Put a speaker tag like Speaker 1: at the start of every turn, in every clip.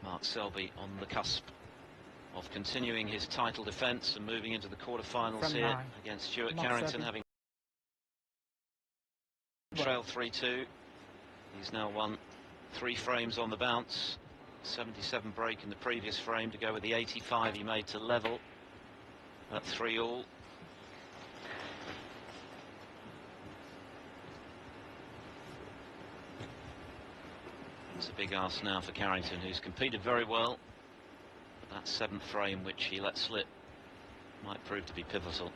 Speaker 1: Mark Selby on the cusp of continuing his title defence and moving into the quarterfinals here against Stuart Carrington, having trail 3-2. He's now won 3 frames on the bounce, 77 break in the previous frame to go with the 85 he made to level at 3-all. It's a big ask now for Carrington, who's competed very well. But that 7th frame which he let slip might prove to be pivotal.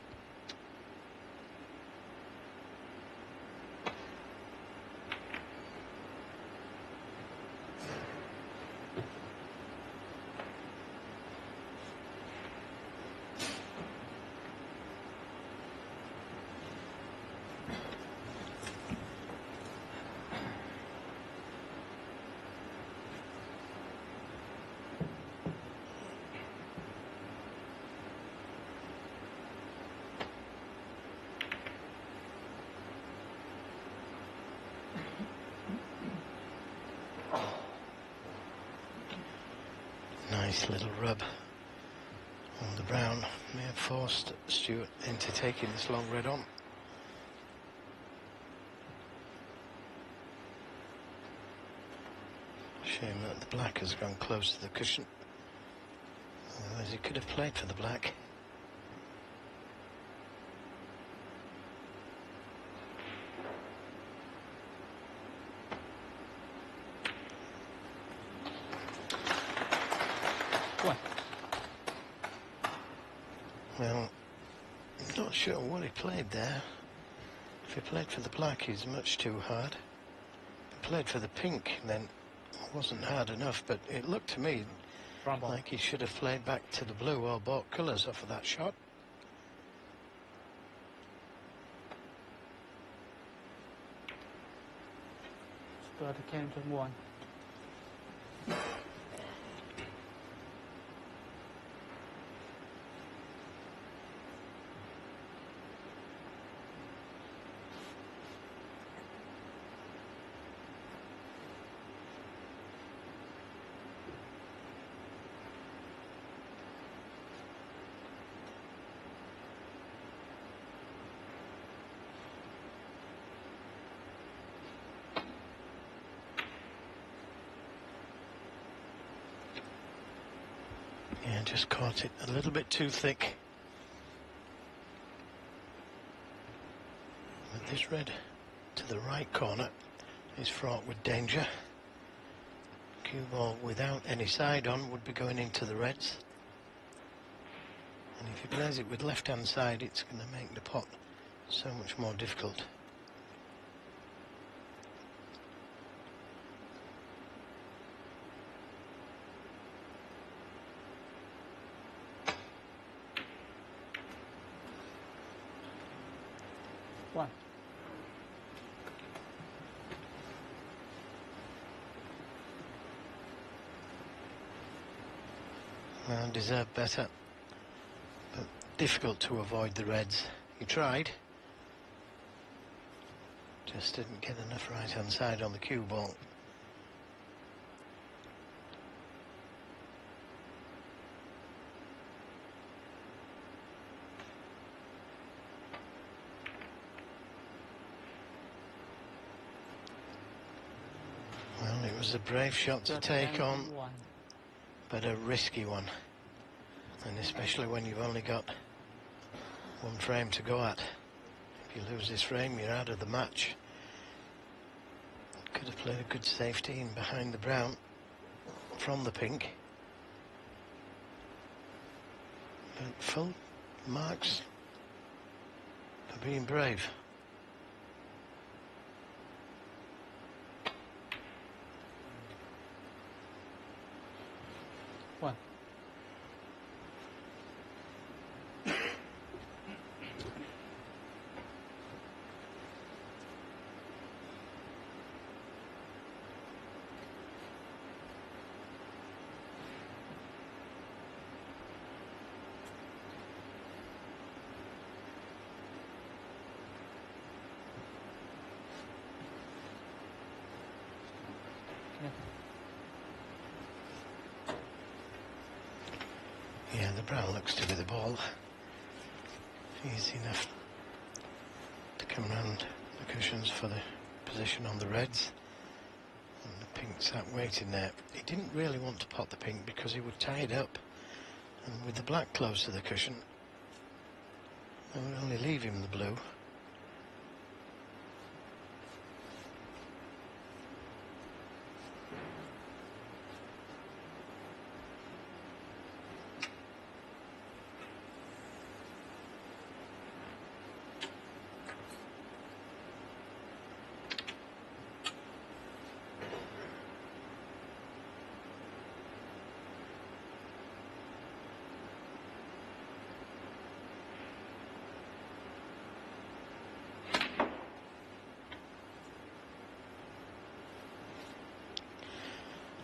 Speaker 2: Nice little rub on the brown. May have forced Stuart into taking this long red on. Shame that the black has gone close to the cushion. Otherwise he could have played for the black. Well, I'm not sure what he played there. If he played for the black, he's much too hard. If he played for the pink, then it wasn't hard enough, but it looked to me like he should have played back to the blue or bought colours off of that shot.
Speaker 3: Stuart Carrington won.
Speaker 2: Yeah, just caught it a little bit too thick. But this red to the right corner is fraught with danger. Cue ball without any side on would be going into the reds. And if he plays it with left hand side, it's going to make the pot so much more difficult.
Speaker 3: One.
Speaker 2: Well, deserved better, but difficult to avoid the reds. He tried, just didn't get enough right hand side on the cue ball. Well, it was a brave shot to take on, but a risky one, and especially when you've only got 1 frame to go at. If you lose this frame, you're out of the match. Could have played a good safety in behind the brown from the pink, but full marks for being brave.
Speaker 3: One.
Speaker 2: Yeah, the brown looks to be the ball. Easy enough to come round the cushions for the position on the reds. And the pink sat waiting there. He didn't really want to pot the pink because he would tie it up. And with the black close to the cushion, it would only leave him the blue.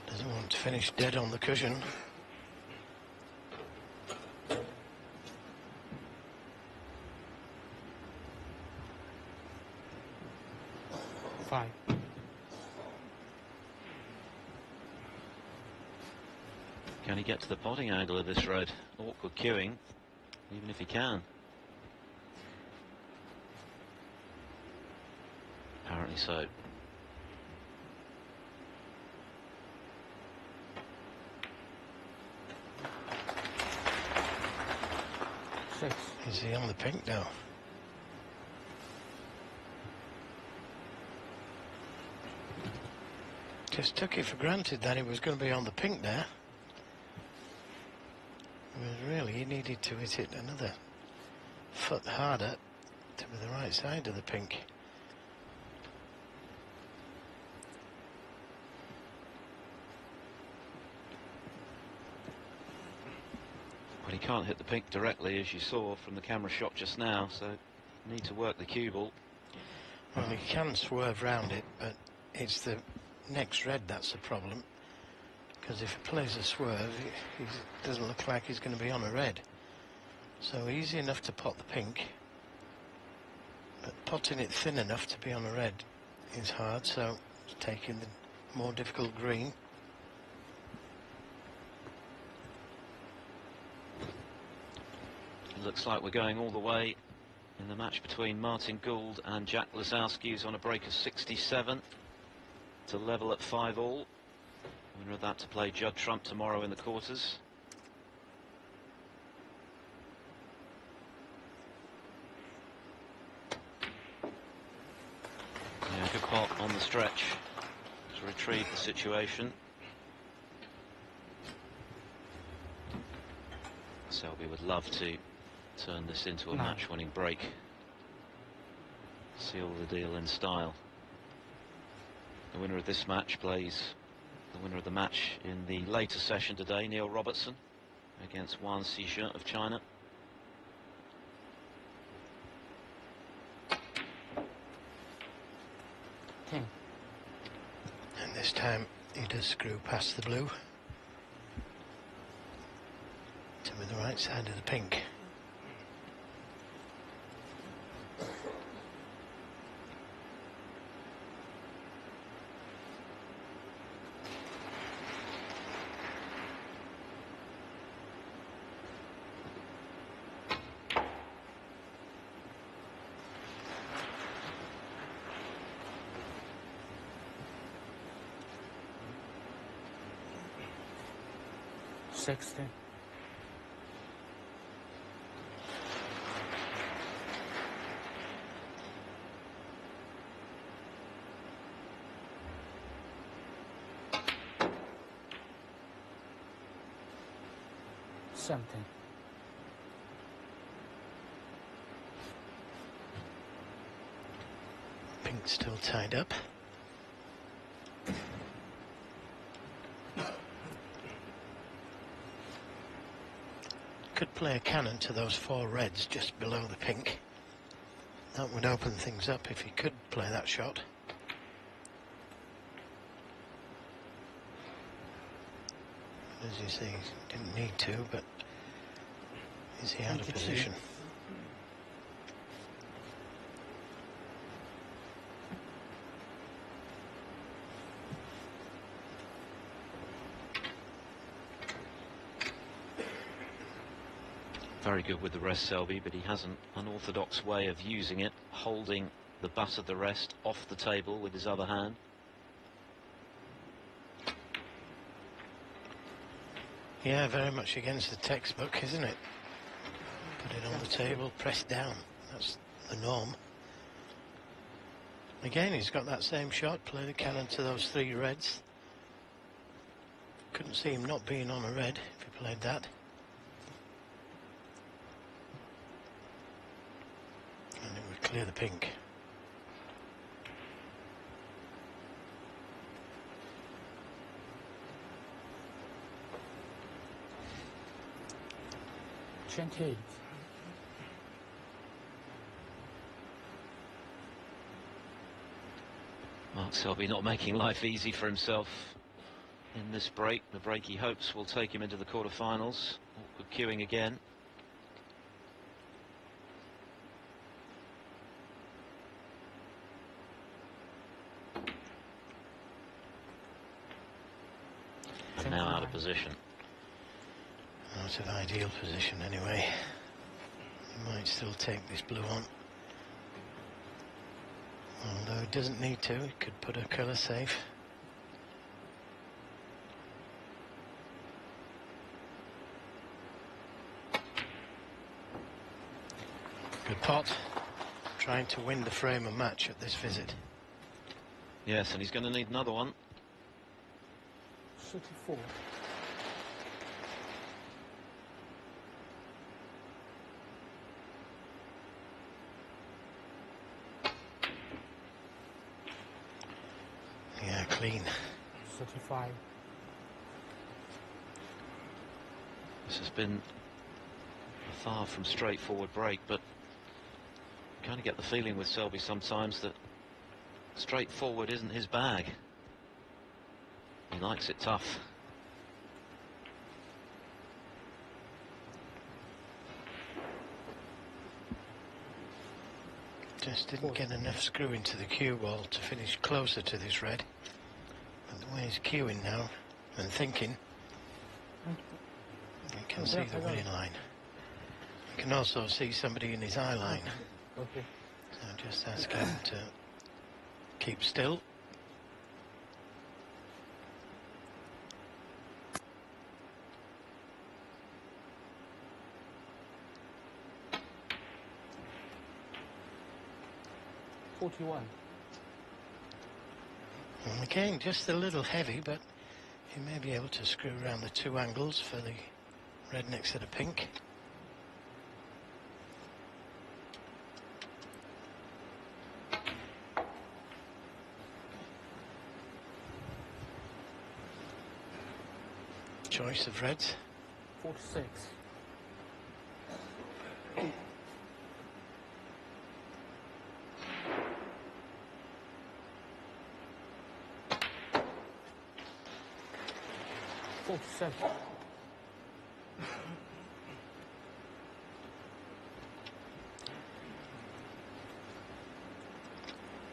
Speaker 2: Doesn't want to finish dead on the cushion.
Speaker 3: Five.
Speaker 1: Can he get to the potting angle of this red? Awkward queuing, even if he can. Apparently so.
Speaker 3: Six.
Speaker 2: Is he on the pink now? Just took it for granted that he was going to be on the pink there. Really, he needed to hit it another foot harder to be the right side of the pink.
Speaker 1: But he can't hit the pink directly, as you saw from the camera shot just now, so need to work the cue ball.
Speaker 2: Well, he can swerve round it, but it's the next red that's the problem. Because if he plays a swerve, he doesn't look like he's going to be on a red. So easy enough to pot the pink, but potting it thin enough to be on a red is hard, so taking the more difficult green.
Speaker 1: It looks like we're going all the way in the match between Martin Gould and Jack Lazowski, who's on a break of 67 to level at 5-all. Winner of that to play Judd Trump tomorrow in the quarters. Yeah, good pot on the stretch to retrieve the situation. Selby would love to turn this into a match-winning break. Seal the deal in style. The winner of this match plays the winner of the match in the later session today, Neil Robertson, against Wan Xijun of China.
Speaker 3: Ten.
Speaker 2: And this time he does screw past the blue to the right side of the pink.
Speaker 3: Sixty. Something.
Speaker 2: Pink's still tied up. Could play a cannon to those four reds just below the pink. That would open things up if he could play that shot. As you see, he didn't need to, but is he out of position?
Speaker 1: very good with the rest, Selby, but he has an unorthodox way of using it, holding the butt of the rest off the table with his other hand.
Speaker 2: Yeah, very much against the textbook, isn't it? Put it on the table, press down. That's the norm. Again, he's got that same shot, play the cannon to those 3 reds. Couldn't see him not being on a red if he played that. And it would clear the pink.
Speaker 1: Mark Selby not making life easy for himself in this break. The break he hopes will take him into the quarterfinals. Awkward queuing again. Now out of position.
Speaker 2: Out of ideal position anyway. He might still take this blue on. Although he doesn't need to, he could put a colour safe. Good pot. Trying to win the frame a match at this visit.
Speaker 1: Yes, and he's going to need another one.
Speaker 3: 64.
Speaker 2: Yeah, clean.
Speaker 3: 35.
Speaker 1: This has been a far from straightforward break, but I kind of get the feeling with Selby sometimes that straightforward isn't his bag. He likes it tough.
Speaker 2: Just didn't get enough screw into the cue ball to finish closer to this red. But the way he's cueing now and thinking, you can see the winning line. You can also see somebody in his eye line.
Speaker 3: Okay.
Speaker 2: So just ask him to keep still. And again, just a little heavy, but he may be able to screw around the 2 angles for the red next to the pink. Choice of reds.
Speaker 3: 46.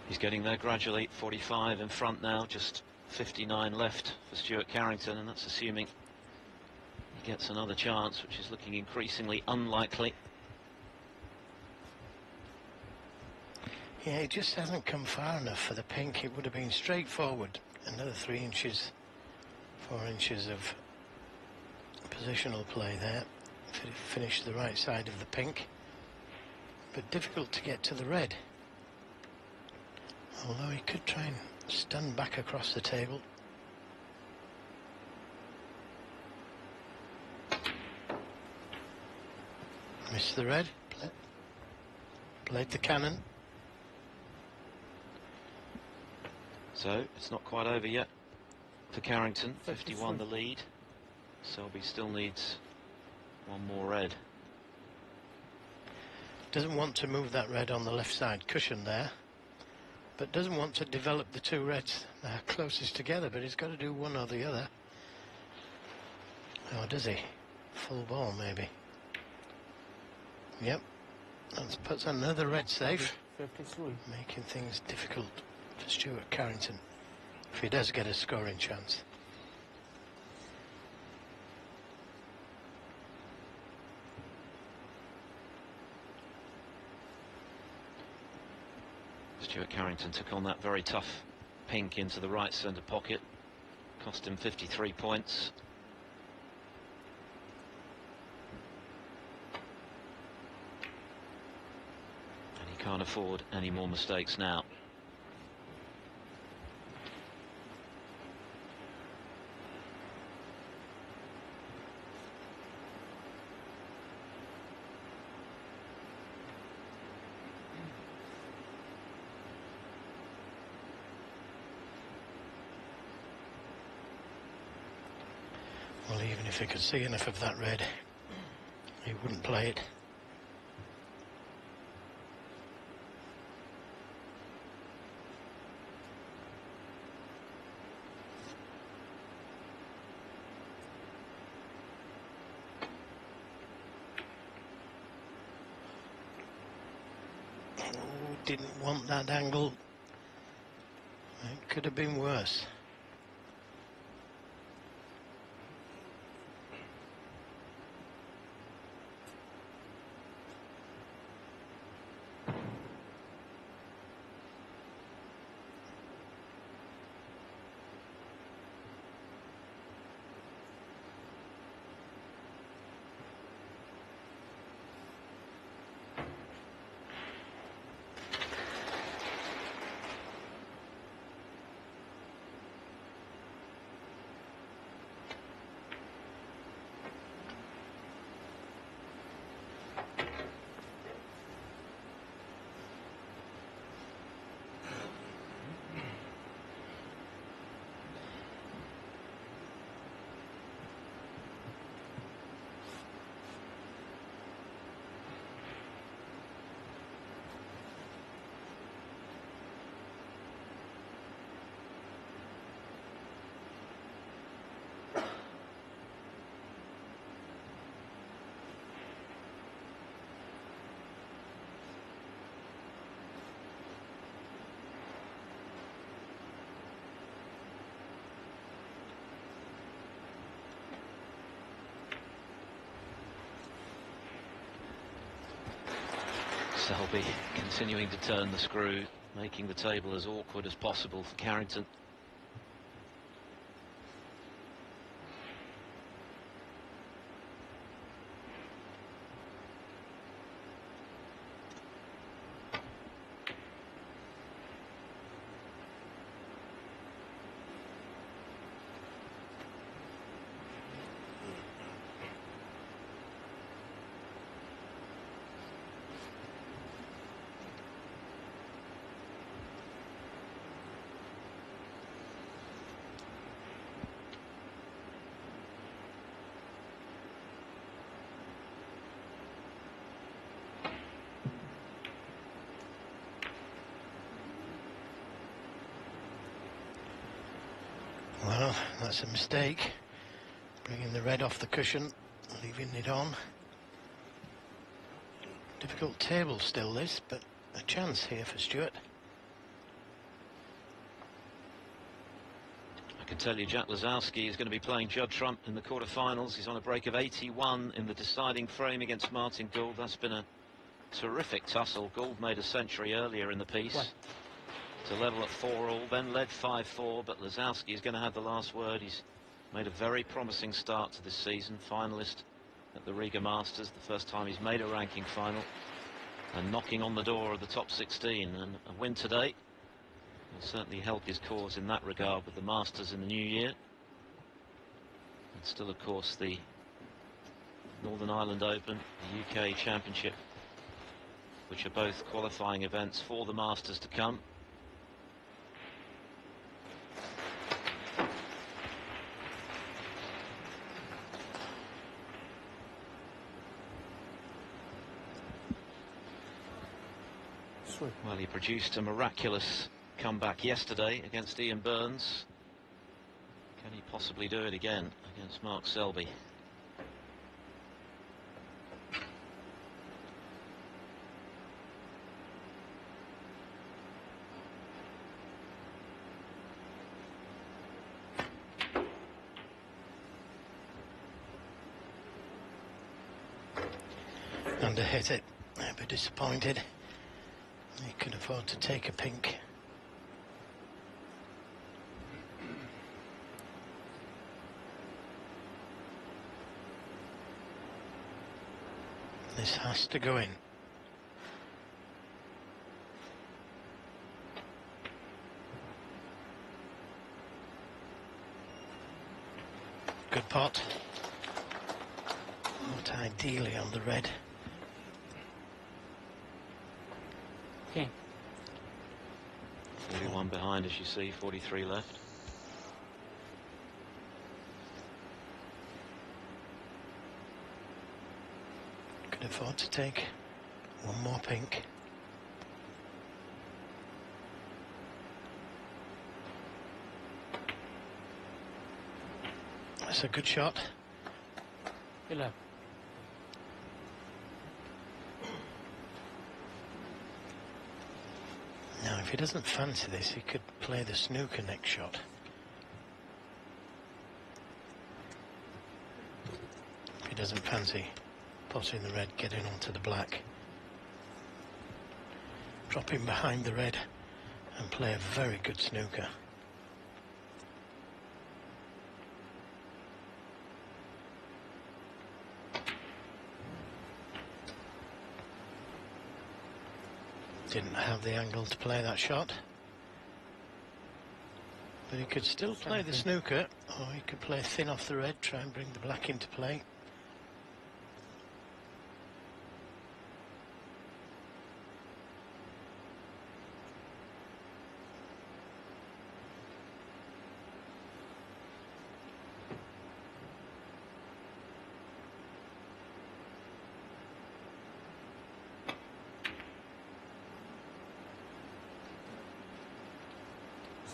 Speaker 1: He's getting there gradually. 45 in front now, just 59 left for Stuart Carrington, and that's assuming he gets another chance, which is looking increasingly unlikely.
Speaker 2: Yeah, it just hasn't come far enough for the pink. It would have been straightforward. Another 3 inches, 4 inches of positional play there. Finish the right side of the pink. But difficult to get to the red. Although he could try and stun back across the table. Missed the red. Played the cannon.
Speaker 1: So it's not quite over yet for Carrington. 51 the lead. Selby still needs one more red.
Speaker 2: Doesn't want to move that red on the left side cushion there, but doesn't want to develop the 2 reds closest together, but he's got to do one or the other. Oh, does he? Full ball maybe. Yep, that puts another red safe.
Speaker 3: 53.
Speaker 2: Making things difficult for Stuart Carrington if he does get a scoring chance.
Speaker 1: Stuart Carrington took on that very tough pink into the right centre pocket. Cost him 53 points. And he can't afford any more mistakes now.
Speaker 2: Well, even if he could see enough of that red, he wouldn't play it. Oh, didn't want that angle. It could have been worse.
Speaker 1: Selby continuing to turn the screw, making the table as awkward as possible for Carrington.
Speaker 2: Well, that's a mistake. Bringing the red off the cushion, leaving it on. Difficult table still this, but a chance here for Stuart.
Speaker 1: I can tell you Jack Lazowski is going to be playing Judd Trump in the quarter-finals. He's on a break of 81 in the deciding frame against Martin Gould. That's been a terrific tussle. Gould made a century earlier in the piece.
Speaker 3: What?
Speaker 1: To level at 4-all, then led 5-4, but Lazowski is going to have the last word. He's made a very promising start to this season, finalist at the Riga Masters, the first time he's made a ranking final, and knocking on the door of the top 16, and a win today will certainly help his cause in that regard with the Masters in the new year. And still, of course, the Northern Ireland Open, the UK Championship, which are both qualifying events for the Masters to come. Well, he produced a miraculous comeback yesterday against Ian Burns. Can he possibly do it again against Mark Selby?
Speaker 2: Under hit it, a bit disappointed. He could afford to take a pink. This has to go in. Good pot. Not ideally on the red.
Speaker 3: Okay.
Speaker 1: 41 behind, as you see, 43 left.
Speaker 2: Could afford to take one more pink. That's a good shot.
Speaker 3: 11.
Speaker 2: Now, if he doesn't fancy this, he could play the snooker next shot. If he doesn't fancy potting the red, getting onto the black. Drop him behind the red and play a very good snooker. Didn't have the angle to play that shot, but he could still play the snooker, or he could play thin off the red, try and bring the black into play.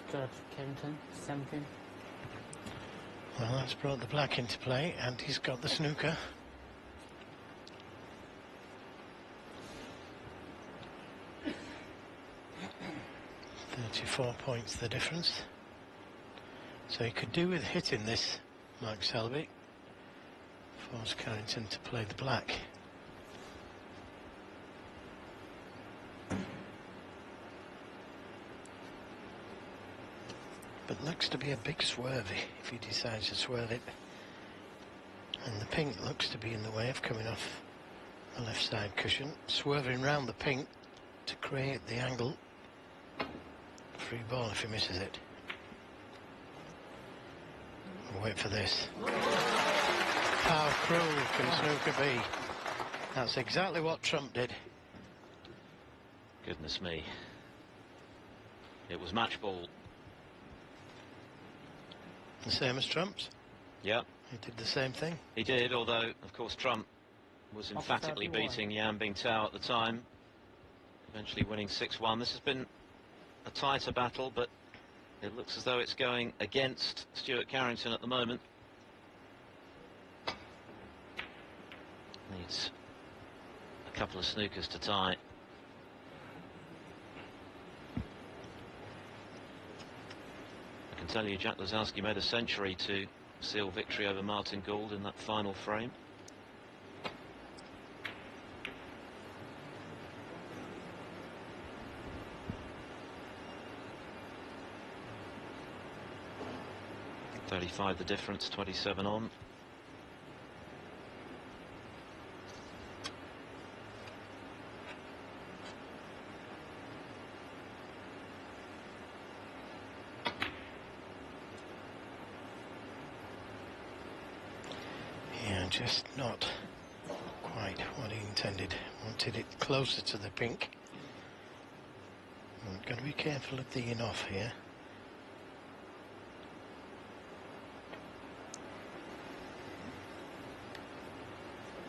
Speaker 3: Stuart, Carrington, 17.
Speaker 2: Well, that's brought the black into play, and he's got the snooker. £34 points the difference. So he could do with hitting this, Mark Selby. Force Carrington to play the black. But looks to be a big swervy if he decides to swerve it. And the pink looks to be in the way of coming off the left side cushion. Swerving round the pink to create the angle. Free ball if he misses it. We'll wait for this. How cruel can snooker be? That's exactly what Trump did.
Speaker 1: Goodness me. It was match ball.
Speaker 2: The same as Trump's.
Speaker 1: Yeah.
Speaker 2: He did the same thing.
Speaker 1: He did, although, of course, Trump was emphatically beating Yan Bingtao at the time, eventually winning 6-1. This has been a tighter battle, but it looks as though it's going against Stuart Carrington at the moment. Needs a couple of snookers to tie. I can tell you Jack Lazowski made a century to seal victory over Martin Gould in that final frame. .35 the difference, 27 on.
Speaker 2: Just not quite what he intended. Wanted it closer to the pink. We've got to be careful of the in-off here.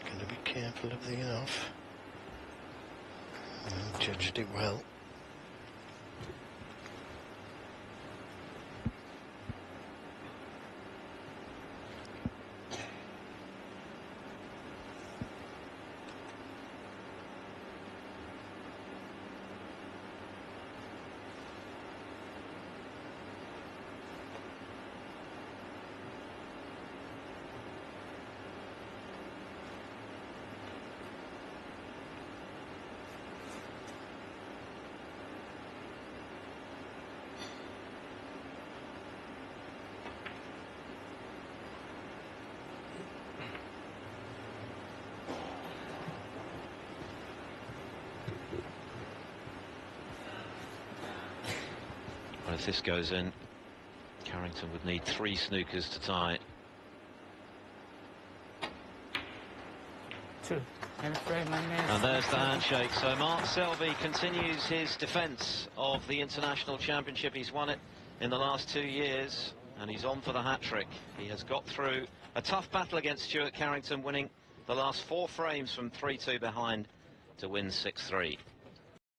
Speaker 2: Got to be careful of the in-off. Judged it well.
Speaker 1: Well, if this goes in, Carrington would need 3 snookers to tie.
Speaker 3: 2 and a frame on this.
Speaker 1: And there's the handshake. So Mark Selby continues his defence of the International Championship. He's won it in the last 2 years, and he's on for the hat-trick. He has got through a tough battle against Stuart Carrington, winning the last 4 frames from 3-2 behind to win 6-3.